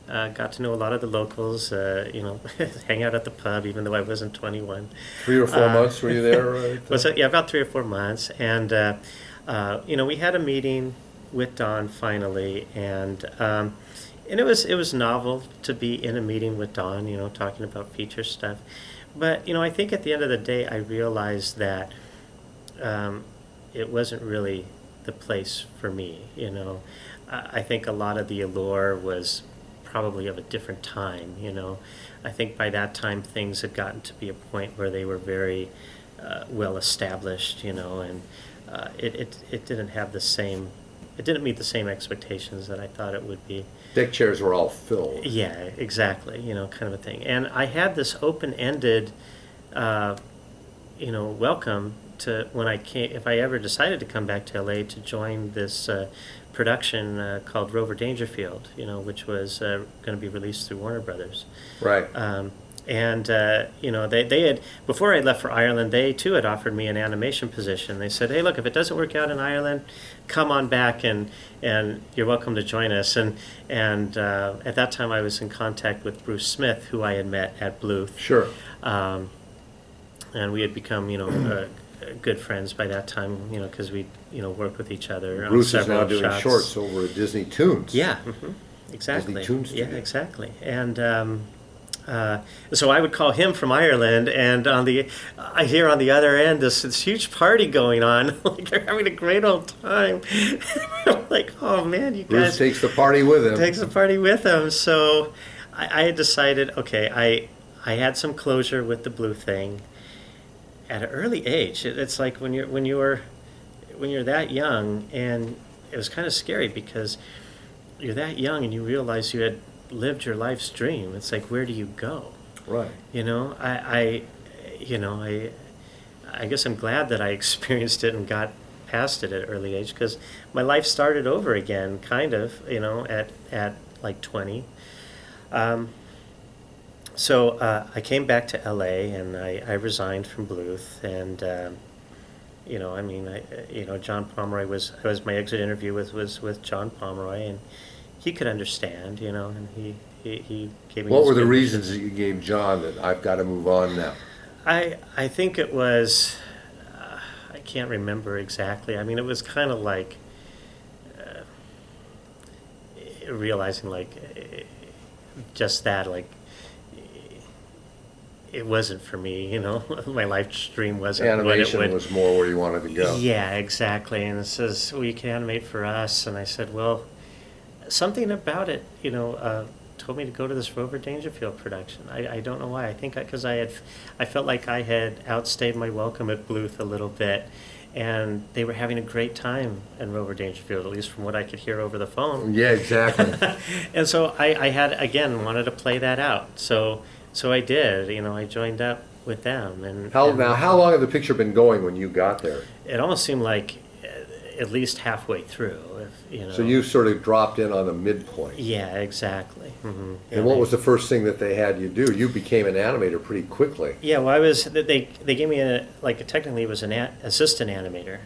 Got to know a lot of the locals. Hang out at the pub, even though I wasn't 21. 3 or 4 months were you there? Yeah, about 3 or 4 months, and we had a meeting with Don finally, and it was novel to be in a meeting with Don, talking about feature stuff. But I think at the end of the day, I realized that it wasn't really the place for me. I think a lot of the allure was probably of a different time. I think by that time things had gotten to be a point where they were very well established. And it didn't have the same. It didn't meet the same expectations that I thought it would be. Deck chairs were all filled. Yeah, exactly. Kind of a thing. And I had this open-ended, welcome to when I came. If I ever decided to come back to LA to join this production called Rover Dangerfield, which was going to be released through Warner Brothers. Right. They had, before I left for Ireland, they too had offered me an animation position. They said, hey, look, if it doesn't work out in Ireland, come on back and you're welcome to join us. And at that time I was in contact with Bruce Smith, who I had met at Bluth. Sure. And we had become, good friends by that time, because we, worked with each other. Bruce on is now several doing shots. shorts over at Disney Toons. Yeah, exactly. Disney Toons Yeah, Studio. exactly. And so I would call him from Ireland, and I hear on the other end this huge party going on. Like they're having a great old time. I'm like, oh man, you Bruce guys takes the party with him. takes the party with him. So I had decided, okay, I had some closure with the Blue thing at an early age. It's like when you're that young, and it was kind of scary because you're that young and you realize you had lived your life's dream. It's like, where do you go? Right. I guess I'm glad that I experienced it and got past it at an early age, because my life started over again, kind of, at like 20. So I came back to LA and I resigned from Bluth, and John Pomeroy was my exit interview with John Pomeroy, and he could understand, and he gave me. What his were the good reasons that you gave John that I've got to move on now? I think it was, I can't remember exactly. I mean, it was kind of like realizing, like, just that, like, it wasn't for me, my life's dream wasn't Animation what it would. was more where you wanted to go. Yeah, exactly. And it says, well, you can animate for us. And I said, well, something about it, told me to go to this Rover Dangerfield production. I don't know why. I think because I felt like I had outstayed my welcome at Bluth a little bit, and they were having a great time in Rover Dangerfield, at least from what I could hear over the phone. Yeah, exactly. And so I had, again, wanted to play that out. So I did. I joined up with them. And How long had the picture been going when you got there? It almost seemed like at least halfway through. So you sort of dropped in on the midpoint. Yeah, exactly. Mm-hmm. And what was the first thing that they had you do? You became an animator pretty quickly. Yeah, well, they gave me technically it was an assistant animator,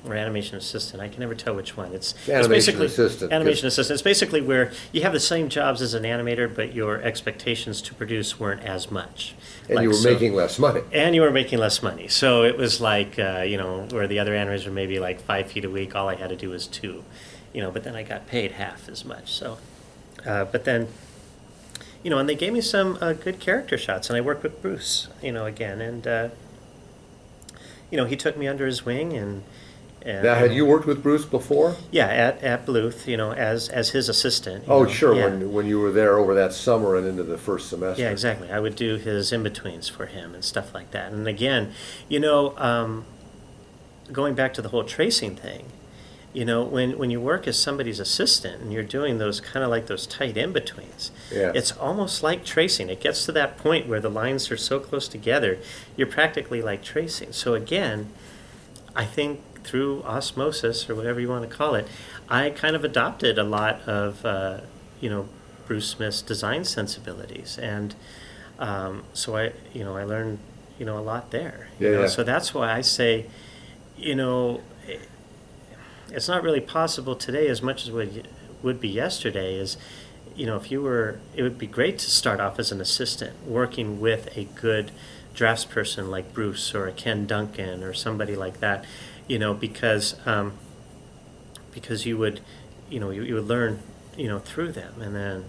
or animation assistant. I can never tell which one. It's basically assistant. Animation assistant. It's basically where you have the same jobs as an animator, but your expectations to produce weren't as much. And you were making less money. And you were making less money. So it was like, where the other animators were maybe like 5 feet a week, all I had to do was 2. But then I got paid half as much. So, but then, and they gave me some good character shots, and I worked with Bruce, again, and, he took me under his wing, and And, Now, had you worked with Bruce before? Yeah, at Bluth, as his assistant. Oh, sure, Yeah. when you were there over that summer and into the first semester. Yeah, exactly. I would do his in-betweens for him and stuff like that. And again, going back to the whole tracing thing, when you work as somebody's assistant and you're doing those kind of like those tight in-betweens, Yeah. it's almost like tracing. It gets to that point where the lines are so close together, you're practically like tracing. So again, I think through osmosis, or whatever you want to call it, I kind of adopted a lot of, Bruce Smith's design sensibilities. And so I learned, a lot there. Yeah. So that's why I say, it's not really possible today as much as it would be yesterday. It would be great to start off as an assistant working with a good draftsperson like Bruce or a Ken Duncan or somebody like that, because you would learn, through them and then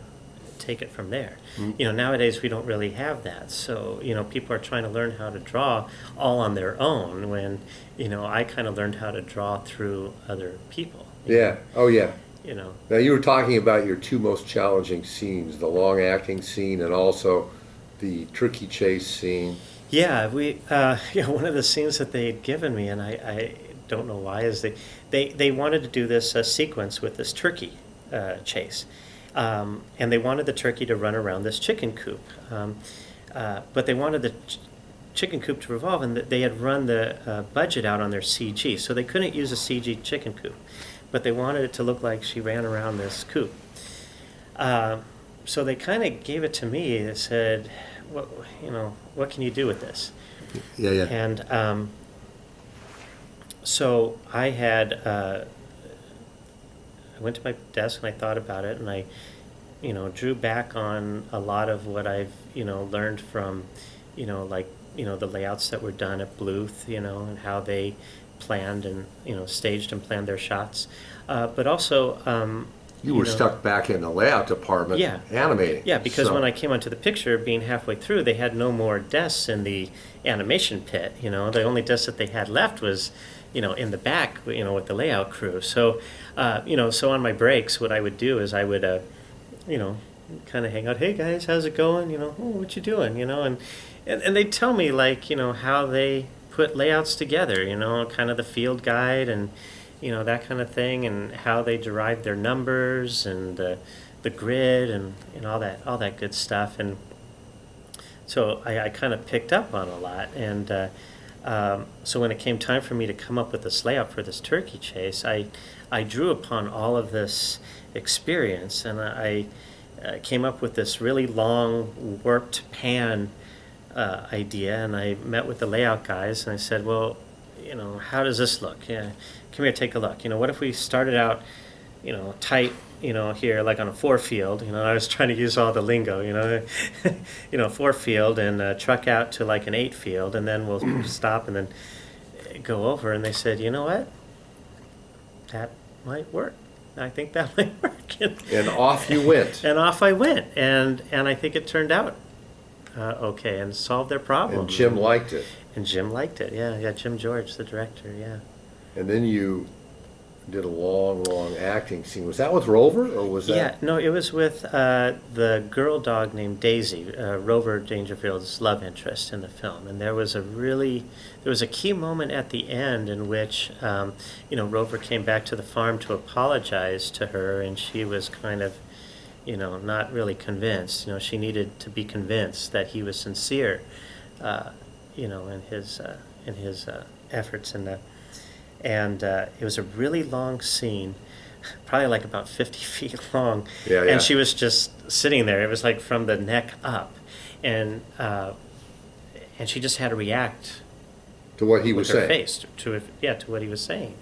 take it from there. Mm-hmm. Nowadays we don't really have that. So, people are trying to learn how to draw all on their own when, I kind of learned how to draw through other people. Yeah. Oh, yeah. You know. Now, you were talking about your two most challenging scenes, the long acting scene and also the turkey chase scene. Yeah, one of the scenes that they had given me, and I don't know why, is they wanted to do this sequence with this turkey chase. And they wanted the turkey to run around this chicken coop. But they wanted the chicken coop to revolve, and they had run the budget out on their CG, so they couldn't use a CG chicken coop. But they wanted it to look like she ran around this coop. So they kind of gave it to me. They said, what can you do with this? Yeah. And so I went to my desk and I thought about it, and I, drew back on a lot of what I've, learned from, the layouts that were done at Bluth, and how they planned and, staged and planned their shots. But also, You were stuck back in the layout department animating. Yeah, because when I came onto the picture, being halfway through, they had no more desks in the animation pit. The only desk that they had left was, in the back, with the layout crew. So, so on my breaks, what I would do is I would, kind of hang out. Hey guys, how's it going? Oh, what you doing? And they'd tell me how they put layouts together. Kind of the field guide and that kind of thing, and how they derived their numbers and the grid and all that good stuff. And so I kind of picked up on a lot. And so when it came time for me to come up with this layout for this turkey chase, I drew upon all of this experience, and I came up with this really long warped pan idea. And I met with the layout guys, and I said, well, how does this look? Yeah, come here, take a look. What if we started out, tight, here, like on a 4-field. I was trying to use all the lingo, 4-field, and truck out to like an 8-field, and then we'll stop and then go over. And they said, you know what? That might work. I think that might work. And off you went. And off I went. And I think it turned out okay and solved their problem. And Jim liked it. And Jim liked it, yeah. Jim George, the director, yeah. And then you did a long acting scene. Was that with Rover, or was that? Yeah, no, it was with the girl dog named Daisy, Rover Dangerfield's love interest in the film. And there was a key moment at the end in which, Rover came back to the farm to apologize to her, and she was kind of, not really convinced. She needed to be convinced that he was sincere, in his efforts in the. And it was a really long scene, probably like about 50 feet long. Yeah. And she was just sitting there. It was like from the neck up. And she just had to react to what he was with her saying. face, to what he was saying.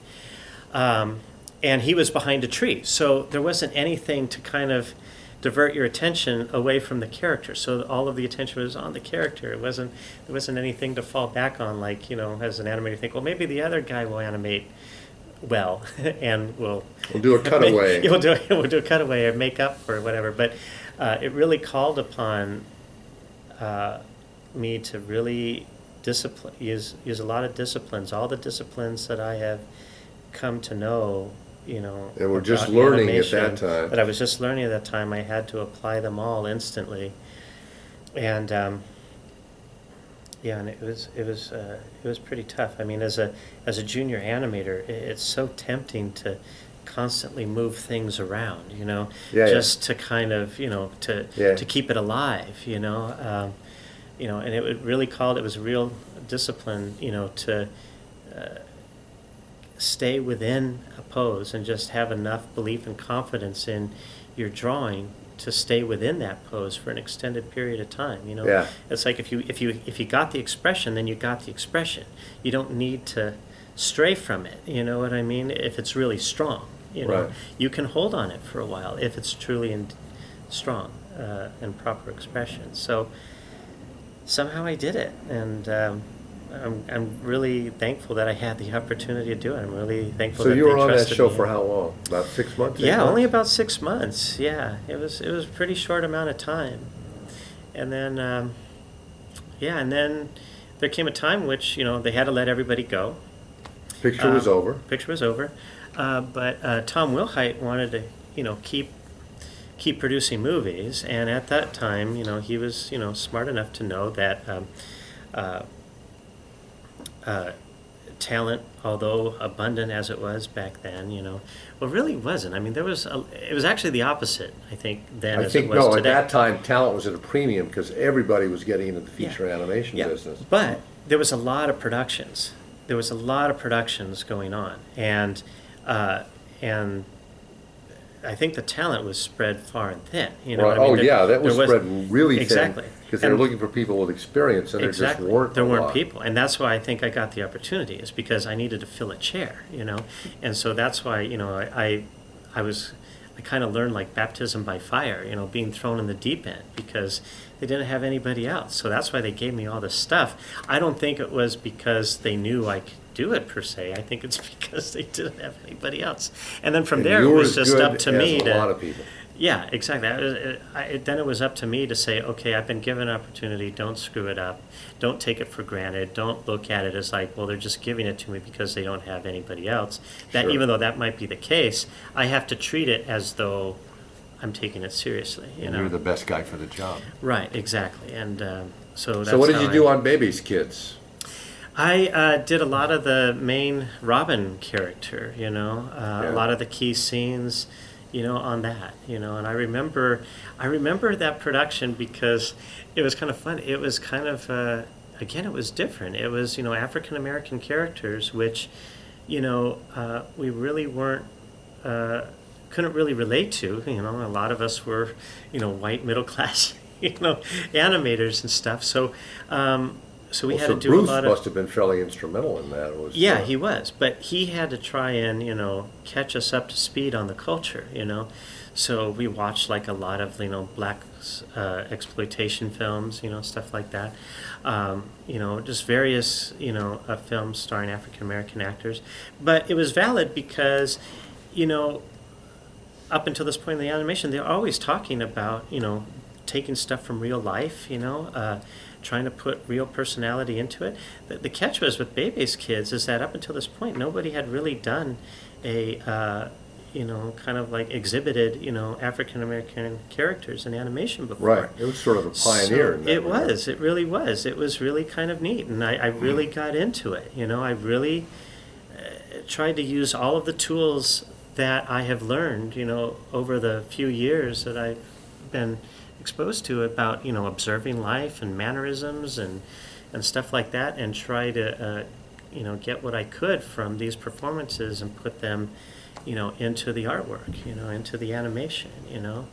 And he was behind a tree. So there wasn't anything to kind of divert your attention away from the character. So all of the attention was on the character. There wasn't anything to fall back on, like, as an animator, you think, well, maybe the other guy will animate well, and we'll do a cutaway. We'll do a cutaway or make up or whatever. But it really called upon me to really use a lot of disciplines, all the disciplines that I have come to know, you know, And we're just about learning at animation, that time. that I was just learning at that time. I had to apply them all instantly, and yeah, and it was pretty tough. I mean, as a junior animator, it's so tempting to constantly move things around, you know, Yeah, yeah. just to kind of, you know, Yeah. to keep it alive, you know, and it was a real discipline, you know, to stay within a pose and just have enough belief and confidence in your drawing to stay within that pose for an extended period of time. You know, Yeah. it's like if you got the expression, then you got the expression. You don't need to stray from it. You know what I mean? If it's really strong, you know, Right. you can hold on it for a while if it's truly strong and proper expression. So somehow I did it, and I'm really thankful that I had the opportunity to do it. I'm really thankful So that you they were on that trusted show me. for how long? About 6 months? 8 Yeah, months? only about 6 months. Yeah, it was a pretty short amount of time, and then and then there came a time which, you know, they had to let everybody go. Picture was over. Picture was over, but Tom Wilhite wanted to, you know, keep producing movies, and at that time, you know, he was, you know, smart enough to know that talent, although abundant as it was back then, you know, well, really wasn't. I mean, it was actually the opposite, I think, then I as think, it was no, today. at that time, talent was at a premium because everybody was getting into the feature Yeah. animation Yeah, business. but there was a lot of productions. There was a lot of productions going on, and I think the talent was spread far and thin. You know, Right. what I mean? Oh, yeah, that was there spread really thin. exactly Because they were And- looking for people with experience, and Exactly. there just weren't There a weren't lot. people, and that's why I think I got the opportunity, is because I needed to fill a chair, you know, and so that's why, you know, I kind of learned like baptism by fire, you know, being thrown in the deep end because they didn't have anybody else. So that's why they gave me all this stuff. I don't think it was because they knew I could do it per se. I think it's because they didn't have anybody else. And then from And there, you it were was as just good up to me as to. a lot of people. Yeah, exactly. Then it was up to me to say, okay, I've been given an opportunity. Don't screw it up. Don't take it for granted. Don't look at it as like, well, they're just giving it to me because they don't have anybody else. That Sure. even though that might be the case, I have to treat it as though I'm taking it seriously. You And know, you're the best guy for the job. right? Exactly. And so that's So what did how you do on Baby's Kids? I did a lot of the main Robin character, you know, Yeah. a lot of the key scenes, you know, on that, you know, and I remember that production because it was kind of fun. It was kind of, again, it was different. It was, you know, African American characters, which, you know, we really weren't, couldn't really relate to. You know, a lot of us were, you know, white middle class, you know, animators and stuff. So, so we had So to do Bruce a lot of. must have been fairly instrumental in that. Yeah, he was, but he had to try and, you know, catch us up to speed on the culture, you know. So we watched like a lot of, you know, black exploitation films, you know, stuff like that. You know, just various, you know, films starring African American actors. But it was valid because, you know, up until this point in the animation, they're always talking about, you know, taking stuff from real life, you know, trying to put real personality into it. The catch was with Bebe's Kids is that up until this point, nobody had really done a, you know, kind of like exhibited, you know, African American characters in animation before. Right. It was sort of a pioneer. So in that it regard. was. It really was. It was really kind of neat, and I really got into it. You know, I really tried to use all of the tools that I have learned, you know, over the few years that I've been exposed to about, you know, observing life and mannerisms and stuff like that, and try to, you know, get what I could from these performances and put them, you know, into the artwork, you know, into the animation, you know.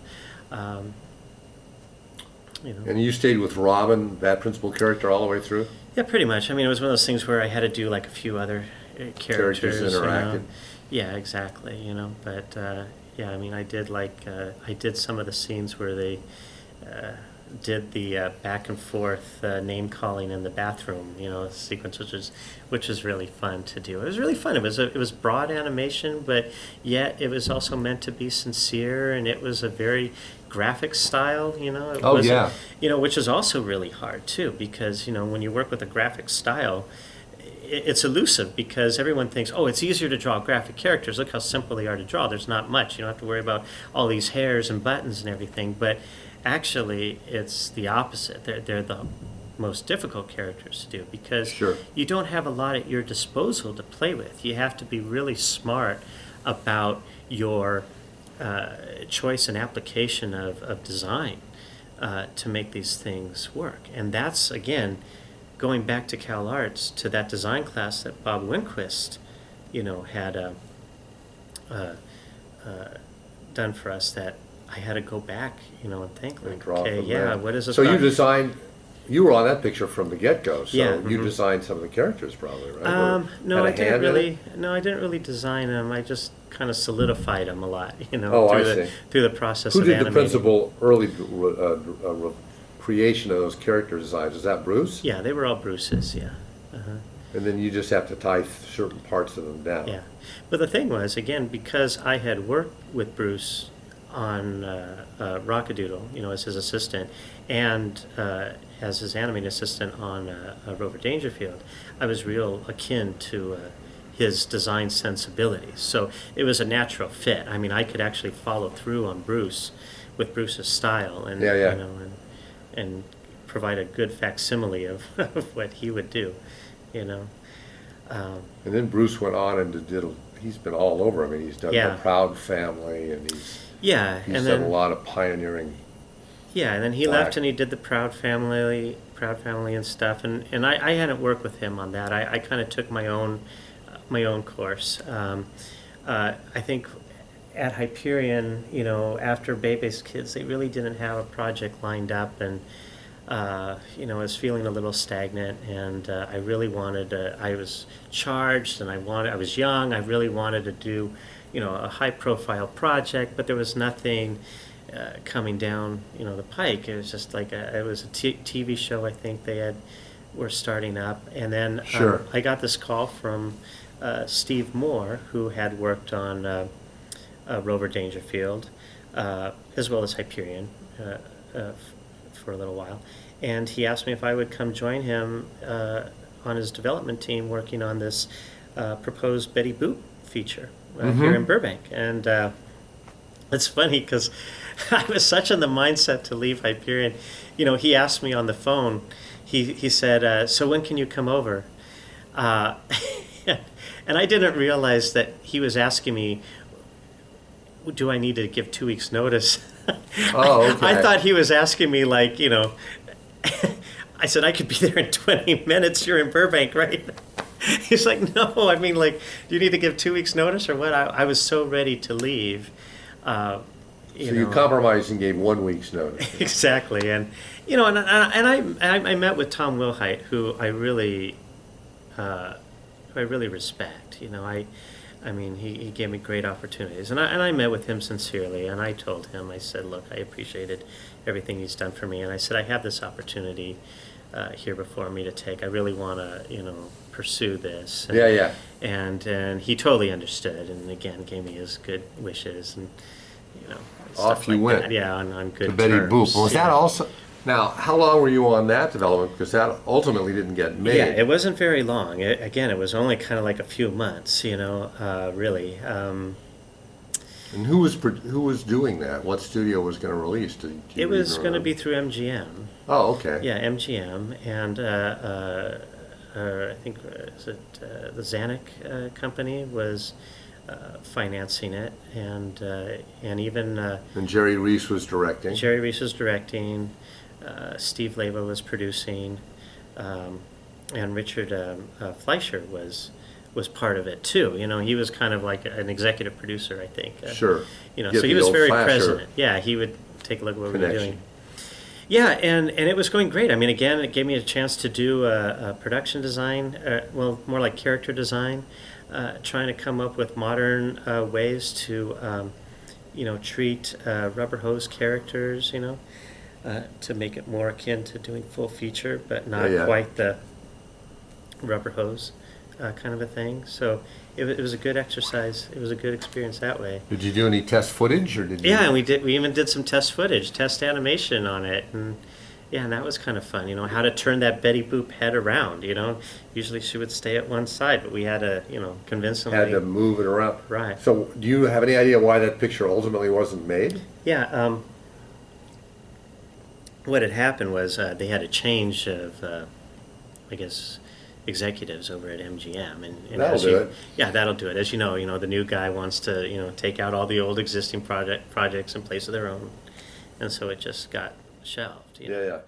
You know. And you stayed with Robin, that principal character, all the way through? Yeah, pretty much. I mean, it was one of those things where I had to do like a few other characters. You know. interacted. Yeah, exactly. You know, but yeah, I mean, I did like I did some of the scenes where they did the back and forth name calling in the bathroom. You know, sequence, which was really fun to do. It was really fun. It was broad animation, but yet it was also meant to be sincere, and it was a very graphic style, you know. It Oh, wasn't- yeah. You know, which is also really hard too, because, you know, when you work with a graphic style, it's elusive because everyone thinks, oh, it's easier to draw graphic characters. Look how simple they are to draw. There's not much. You don't have to worry about all these hairs and buttons and everything. But actually, it's the opposite. They're the most difficult characters to do because Sure. you don't have a lot at your disposal to play with. You have to be really smart about your choice and application of design to make these things work. And that's, again, going back to Cal Arts, to that design class that Bob Winquist, had done for us, that I had to go back, and think, And like, draw okay, from yeah, that. what is this So you about? designed, you were on that picture from the get-go, so Yeah, you mhm. designed some of the characters probably, right? Or No, had I a didn't hand in really. it? No, I didn't really design them. I just kind of solidified them a lot, Oh, I through see. through the process Who of did the animating. principal early creation of those character designs? Is that Bruce? Yeah, they were all Bruce's. Yeah. And then you just have to tie certain parts of them down. Yeah, but the thing was, again, because I had worked with Bruce on Rockadoodle, as his assistant, and as his animating assistant on Rover Dangerfield, I was real akin to his design sensibilities. So it was a natural fit. I mean, I could actually follow through on Bruce with Bruce's style, and Yeah. and provide a good facsimile of, of what he would do. And then Bruce went on and he's been all over. I mean, he's done Yeah. The Proud Family, and he's And done then a lot of pioneering. Yeah, and then he Black. left and he did the Proud Family and stuff, and I hadn't worked with him on that. I kind of took my own course. I think at Hyperion, after Bebe's Kids, they really didn't have a project lined up, and I was feeling a little stagnant, and I really wanted to. I was charged, and I was young. I really wanted to do, a high-profile project, but there was nothing coming down, the pike. It was just like it was a TV show. I think were starting up, and then Sure. I got this call from Steve Moore, who had worked on Rover Dangerfield, as well as Hyperion for a little while, and he asked me if I would come join him on his development team working on this proposed Betty Boop feature here in Burbank. And it's funny because I was such in the mindset to leave Hyperion. He asked me on the phone, he said, so when can you come over? And I didn't realize that he was asking me, do I need to give 2 weeks notice? Oh, okay. I thought he was asking me, like, I said, I could be there in 20 minutes. You're in Burbank, right? He's like, no, I mean, like, do you need to give 2 weeks notice or what? I was so ready to leave. So you compromised and gave 1 week's notice. Exactly. And, I met with Tom Wilhite, who I really respect. I mean, he gave me great opportunities, and I met with him sincerely, and I told him, I said, look, I appreciated everything he's done for me, and I said, I have this opportunity here before me to take. I really want to, pursue this. And, Yeah. And he totally understood, and again, gave me his good wishes, and, Off stuff you like went. that. Yeah, on good To Betty terms. Boop. Was that Yeah. also? Now, how long were you on that development? Because that ultimately didn't get made. Yeah, it wasn't very long. It was only kind of like a few months, really. And who was doing that? What studio was going to release? Do you It was even going to remember? be through MGM. Oh, okay. Yeah, MGM, and I think the Zanuck company was financing it, and even And Jerry Reese was directing. Jerry Reese was directing. Steve Leva was producing, and Richard Fleischer was part of it too. He was kind of like an executive producer, I think. Sure. So Get he the was old very Fleischer present. Yeah, he would take a look at what we were connection. doing. Yeah, and it was going great. I mean, again, it gave me a chance to do a production design, more like character design, trying to come up with modern ways to, treat rubber hose characters, to make it more akin to doing full feature, but not Yeah. quite the rubber hose kind of a thing. So it was a good exercise. It was a good experience that way. Did you do any test footage, or did you? Yeah, and we even did some test footage, test animation on it, and Yeah, and that was kind of fun, how to turn that Betty Boop head around, Usually she would stay at one side, but we had to, convince them. Had to move it around. Right. So do you have any idea why that picture ultimately wasn't made? Yeah, what had happened was they had a change of, I guess, executives over at MGM, and That'll do it. Yeah, that'll do it. As you know, the new guy wants to, take out all the old existing projects in place of their own, and so it just got shelved. Yeah, yeah.